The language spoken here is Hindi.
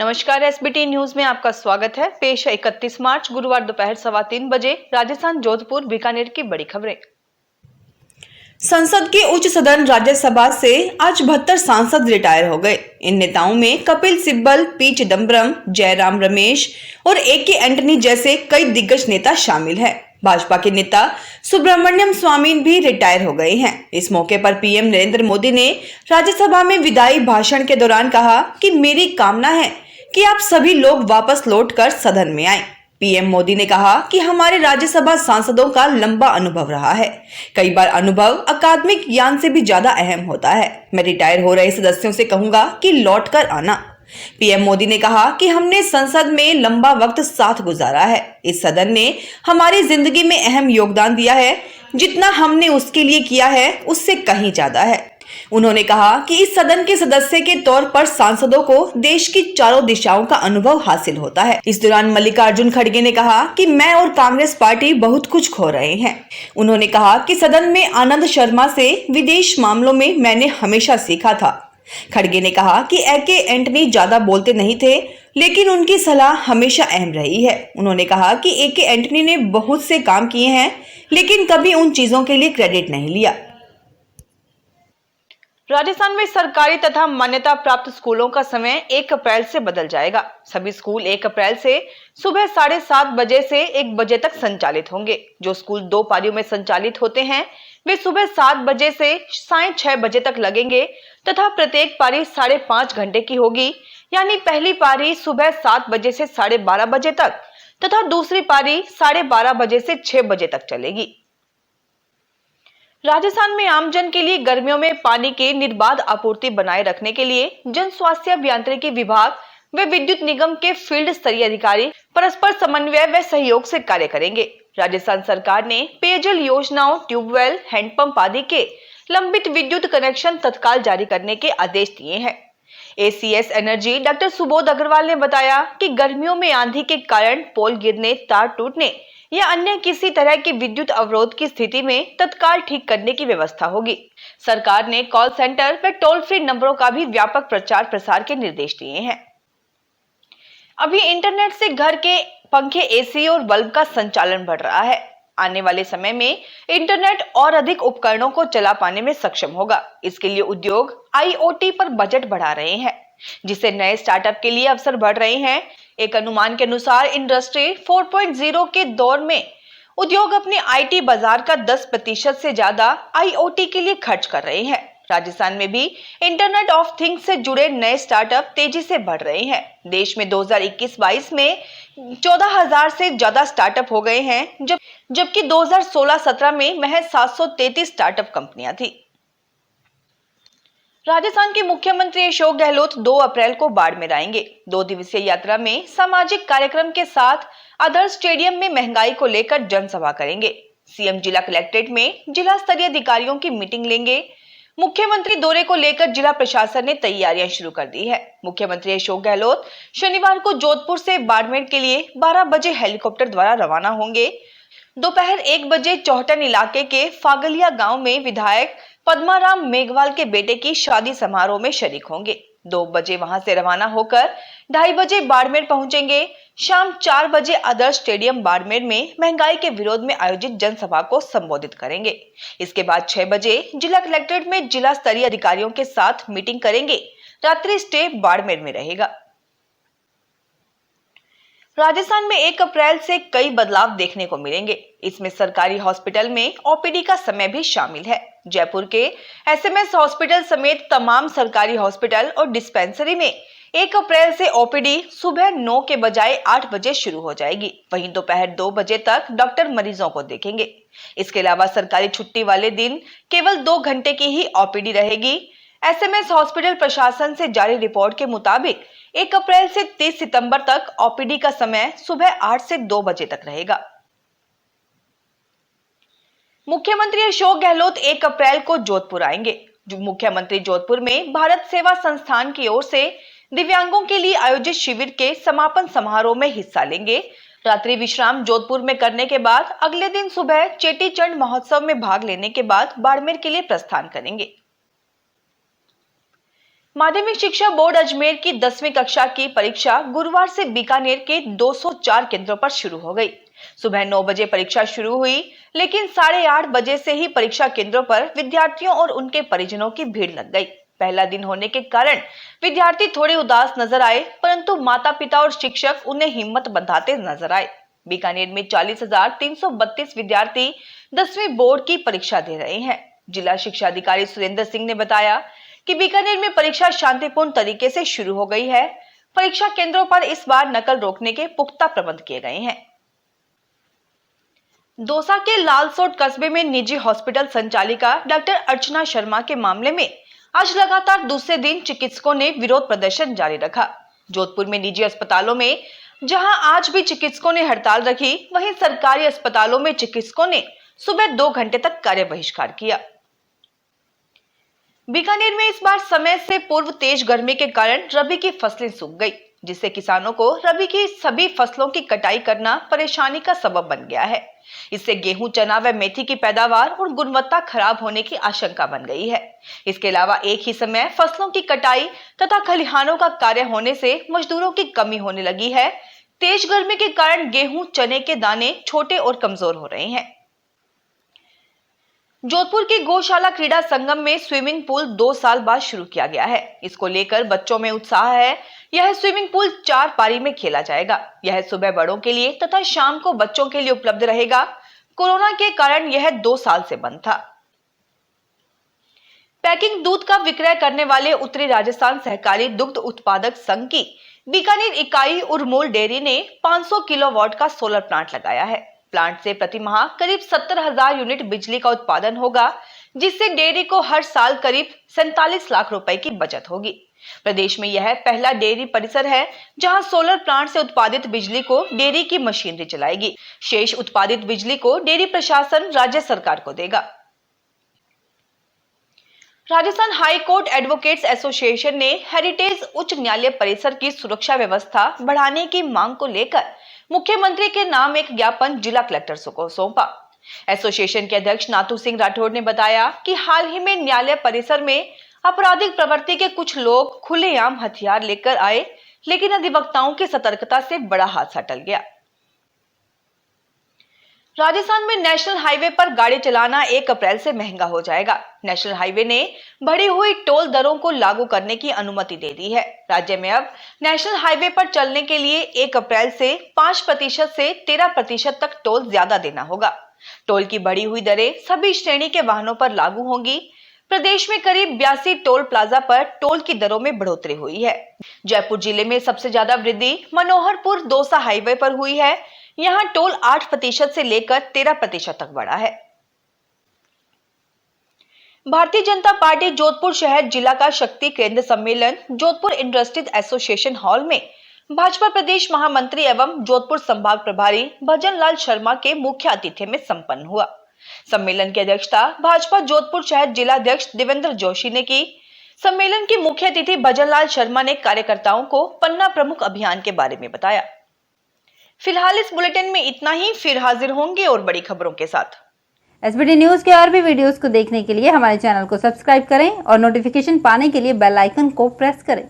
नमस्कार, एसबीटी न्यूज में आपका स्वागत है। पेश है 31 मार्च गुरुवार दोपहर 3:15 बजे राजस्थान जोधपुर बीकानेर की बड़ी खबरें। संसद के उच्च सदन राज्यसभा से आज 72 सांसद रिटायर हो गए। इन नेताओं में कपिल सिब्बल, पी चिदम्बरम, जयराम रमेश और ए.के. एंटनी जैसे कई दिग्गज नेता शामिल हैं। भाजपा के नेता सुब्रमण्यम स्वामी भी रिटायर हो गए हैं। इस मौके पर पीएम नरेंद्र मोदी ने राज्यसभा में विदाई भाषण के दौरान कहा कि मेरी कामना है कि आप सभी लोग वापस लौटकर सदन में आएं। पीएम मोदी ने कहा कि हमारे राज्यसभा सांसदों का लंबा अनुभव रहा है। कई बार अनुभव अकादमिक ज्ञान से भी ज्यादा अहम होता है। मैं रिटायर हो रहे सदस्यों से कहूंगा कि लौटकर आना। पीएम मोदी ने कहा कि हमने संसद में लंबा वक्त साथ गुजारा है। इस सदन ने हमारी जिंदगी में अहम योगदान दिया है। जितना हमने उसके लिए किया है उससे कहीं ज्यादा है। उन्होंने कहा कि इस सदन के सदस्य के तौर पर सांसदों को देश की चारों दिशाओं का अनुभव हासिल होता है। इस दौरान मल्लिकार्जुन खड़गे ने कहा कि मैं और कांग्रेस पार्टी बहुत कुछ खो रहे हैं। उन्होंने कहा कि सदन में आनंद शर्मा से विदेश मामलों में मैंने हमेशा सीखा था। खड़गे ने कहा कि ए.के. एंटनी ज्यादा बोलते नहीं थे, लेकिन उनकी सलाह हमेशा अहम रही है। उन्होंने कहा कि ए.के. एंटनी ने बहुत से काम किए हैं, लेकिन कभी उन चीजों के लिए क्रेडिट नहीं लिया। राजस्थान में सरकारी तथा मान्यता प्राप्त स्कूलों का समय 1 अप्रैल से बदल जाएगा। सभी स्कूल 1 अप्रैल से सुबह 7:30 बजे से 1 बजे तक संचालित होंगे। जो स्कूल 2 पारियों में संचालित होते हैं वे सुबह 7 बजे से सायं 6 बजे तक लगेंगे तथा प्रत्येक पारी 5.5 घंटे की होगी। यानी पहली पारी सुबह 7 बजे से 12:30 बजे तक तथा दूसरी पारी 12:30 बजे से 6 बजे तक चलेगी। राजस्थान में आमजन के लिए गर्मियों में पानी की निर्बाध आपूर्ति बनाए रखने के लिए जन स्वास्थ्य अभियांत्रिकी विभाग व विद्युत निगम के फील्ड स्तरीय अधिकारी परस्पर समन्वय व सहयोग से कार्य करेंगे। राजस्थान सरकार ने पेयजल योजनाओं, ट्यूबवेल, हैंडपंप आदि के लंबित विद्युत कनेक्शन तत्काल जारी करने के आदेश दिए हैं। ACS energy doctor Subodh Agrawal ने बताया कि गर्मियों में आंधी के कारण पोल गिरने, तार टूटने या अन्य किसी तरह की विद्युत अवरोध की स्थिति में तत्काल ठीक करने की व्यवस्था होगी। सरकार ने कॉल सेंटर व टोल फ्री नंबरों का भी व्यापक प्रचार प्रसार के निर्देश दिए हैं। अभी इंटरनेट से घर के पंखे, एसी और बल्ब का संचालन बढ़ रहा है। आने वाले समय में इंटरनेट और अधिक उपकरणों को चला पाने में सक्षम होगा। इसके लिए उद्योग आईओटी पर बजट बढ़ा रहे हैं, जिससे नए स्टार्टअप के लिए अवसर बढ़ रहे हैं। एक अनुमान के अनुसार इंडस्ट्री 4.0 के दौर में उद्योग अपने आईटी बाजार का 10% से ज्यादा आईओटी के लिए खर्च कर रहे हैं। राजस्थान में भी इंटरनेट ऑफ थिंग्स से जुड़े नए स्टार्टअप तेजी से बढ़ रहे हैं। देश में 2021-22 में 14,000 से ज्यादा स्टार्टअप हो गए हैं, जबकि 2016-17 में महज 733 स्टार्टअप कंपनियां थी। राजस्थान के मुख्यमंत्री अशोक गहलोत 2 अप्रैल को बाड़मेर आएंगे। 2 दिवसीय यात्रा में सामाजिक कार्यक्रम के साथ आदर्श स्टेडियम में महंगाई को लेकर जनसभा करेंगे। सीएम जिला कलेक्ट्रेट में जिला स्तरीय अधिकारियों की मीटिंग लेंगे। मुख्यमंत्री दौरे को लेकर जिला प्रशासन ने तैयारियां शुरू कर दी है। मुख्यमंत्री अशोक गहलोत शनिवार को जोधपुर से बाड़मेर के लिए 12 बजे हेलीकॉप्टर द्वारा रवाना होंगे। दोपहर 1 बजे चौहटन इलाके के फागलिया गांव में विधायक पद्माराम मेघवाल के बेटे की शादी समारोह में शरीक होंगे। 2 बजे वहां से रवाना होकर 2:30 बजे बाड़मेर पहुंचेंगे। शाम 4 बजे आदर्श स्टेडियम बाड़मेर में महंगाई के विरोध में आयोजित जनसभा को संबोधित करेंगे। इसके बाद 6 बजे जिला कलेक्ट्रेट में जिला स्तरीय अधिकारियों के साथ मीटिंग करेंगे। रात्रि स्टे बाड़मेर में रहेगा। राजस्थान में 1 अप्रैल से कई बदलाव देखने को मिलेंगे। इसमें सरकारी हॉस्पिटल में ओपीडी का समय भी शामिल है। जयपुर के एसएमएस हॉस्पिटल समेत तमाम सरकारी हॉस्पिटल और डिस्पेंसरी में 1 अप्रैल से ओपीडी सुबह 9 के बजाय 8 बजे शुरू हो जाएगी। वहीं दोपहर 2 बजे तक डॉक्टर मरीजों को देखेंगे। इसके अलावा सरकारी छुट्टी वाले दिन केवल 2 घंटे की ही ओपीडी रहेगी। एसएमएस हॉस्पिटल प्रशासन से जारी रिपोर्ट के मुताबिक 1 अप्रैल से 30 सितंबर तक ओपीडी का समय सुबह 8 से 2 बजे तक रहेगा। मुख्यमंत्री अशोक गहलोत 1 अप्रैल को जोधपुर आएंगे। मुख्यमंत्री जोधपुर में भारत सेवा संस्थान की ओर से दिव्यांगों के लिए आयोजित शिविर के समापन समारोह में हिस्सा लेंगे। रात्रि विश्राम जोधपुर में करने के बाद अगले दिन सुबह चेटीचंड महोत्सव में भाग लेने के बाद बाड़मेर के लिए प्रस्थान करेंगे। माध्यमिक शिक्षा बोर्ड अजमेर की 10वीं कक्षा की परीक्षा गुरुवार से बीकानेर के 204 केंद्रों पर शुरू हो गई। सुबह 9 बजे परीक्षा शुरू हुई, लेकिन 8:30 बजे से ही परीक्षा केंद्रों पर विद्यार्थियों और उनके परिजनों की भीड़ लग गई। पहला दिन होने के कारण विद्यार्थी थोड़े उदास नजर आए, परंतु माता पिता और शिक्षक उन्हें हिम्मत बंधाते नजर आए। बीकानेर में 40,332 विद्यार्थी 10वीं बोर्ड की परीक्षा दे रहे हैं। जिला शिक्षा अधिकारी सुरेंद्र सिंह ने बताया कि बीकानेर में परीक्षा शांतिपूर्ण तरीके से शुरू हो गई है। परीक्षा केंद्रों पर इस बार नकल रोकने के पुख्ता प्रबंध किए गए हैं। दौसा के लालसोट कस्बे में निजी हॉस्पिटल संचालिका डॉक्टर अर्चना शर्मा के मामले में आज लगातार दूसरे दिन चिकित्सकों ने विरोध प्रदर्शन जारी रखा। जोधपुर में निजी अस्पतालों में जहां आज भी चिकित्सकों ने हड़ताल रखी, वहीं सरकारी अस्पतालों में चिकित्सकों ने सुबह 2 घंटे तक कार्य बहिष्कार किया। बीकानेर में इस बार समय से पूर्व तेज गर्मी के कारण रबी की फसलें सूख गई, जिससे किसानों को रबी की सभी फसलों की कटाई करना परेशानी का सबब बन गया है। इससे गेहूं, चना व मेथी की पैदावार और गुणवत्ता खराब होने की आशंका बन गई है। इसके अलावा एक ही समय फसलों की कटाई तथा खलिहानों का कार्य होने से मजदूरों की कमी होने लगी है। तेज गर्मी के कारण गेहूं, चने के दाने छोटे और कमजोर हो रहे हैं। जोधपुर के गौशाला क्रीड़ा संगम में स्विमिंग पूल 2 साल बाद शुरू किया गया है। इसको लेकर बच्चों में उत्साह है। यह स्विमिंग पूल 4 पारी में खेला जाएगा। यह सुबह बड़ों के लिए तथा शाम को बच्चों के लिए उपलब्ध रहेगा। कोरोना के कारण यह 2 साल से बंद था। पैकिंग दूध का विक्रय करने वाले उत्तरी राजस्थान सहकारी दुग्ध उत्पादक संघ की बीकानेर इकाई उरमोल डेयरी ने 500 किलोवाट का सोलर प्लांट लगाया है। प्लांट से प्रति माह करीब 70,000 यूनिट बिजली का उत्पादन होगा, जिससे डेयरी को हर साल करीब 47 लाख रुपए की बचत होगी। प्रदेश में यह पहला डेयरी परिसर है जहां सोलर प्लांट से उत्पादित बिजली को डेयरी की मशीनरी चलाएगी। शेष उत्पादित बिजली को डेयरी प्रशासन राज्य सरकार को देगा। Rajasthan high court advocates association ने हेरिटेज उच्च न्यायालय परिसर की सुरक्षा व्यवस्था बढ़ाने की मांग को लेकर मुख्यमंत्री के नाम एक ज्ञापन जिला कलेक्टर को सौंपा। एसोसिएशन के अध्यक्ष नाथू सिंह राठौड़ ने बताया कि हाल ही में न्यायालय परिसर में आपराधिक प्रवृत्ति के कुछ लोग खुलेआम हथियार लेकर आए, लेकिन अधिवक्ताओं की सतर्कता से बड़ा हादसा टल गया। राजस्थान में नेशनल हाईवे पर गाड़ी चलाना 1 अप्रैल से महंगा हो जाएगा। नेशनल हाईवे ने बढ़ी हुई टोल दरों को लागू करने की अनुमति दे दी है। राज्य में अब नेशनल हाईवे पर चलने के लिए 1 अप्रैल से 5% से 13% तक टोल ज्यादा देना होगा। टोल की बढ़ी हुई दरें सभी श्रेणी के वाहनों पर लागू होंगी। प्रदेश में करीब 82 टोल प्लाजा पर टोल की दरों में बढ़ोतरी हुई है। जयपुर जिले में सबसे ज्यादा वृद्धि मनोहरपुर दौसा हाईवे पर हुई है। यहाँ टोल 8% से लेकर 13% तक बढ़ा है। भारतीय जनता पार्टी जोधपुर शहर जिला का शक्ति केंद्र सम्मेलन जोधपुर इंडस्ट्रीज एसोसिएशन हॉल में भाजपा प्रदेश महामंत्री एवं जोधपुर संभाग प्रभारी भजन लाल शर्मा के मुख्य आतिथ्य में संपन्न हुआ। सम्मेलन की अध्यक्षता भाजपा जोधपुर शहर जिला अध्यक्ष देवेंद्र जोशी ने की। सम्मेलन के मुख्य अतिथि भजन लाल शर्मा ने कार्यकर्ताओं को पन्ना प्रमुख अभियान के बारे में बताया। फिलहाल इस बुलेटिन में इतना ही, फिर हाजिर होंगे और बड़ी खबरों के साथ। एसबीटी न्यूज के और भी वीडियोस को देखने के लिए हमारे चैनल को सब्सक्राइब करें और नोटिफिकेशन पाने के लिए बेल आइकन को प्रेस करें।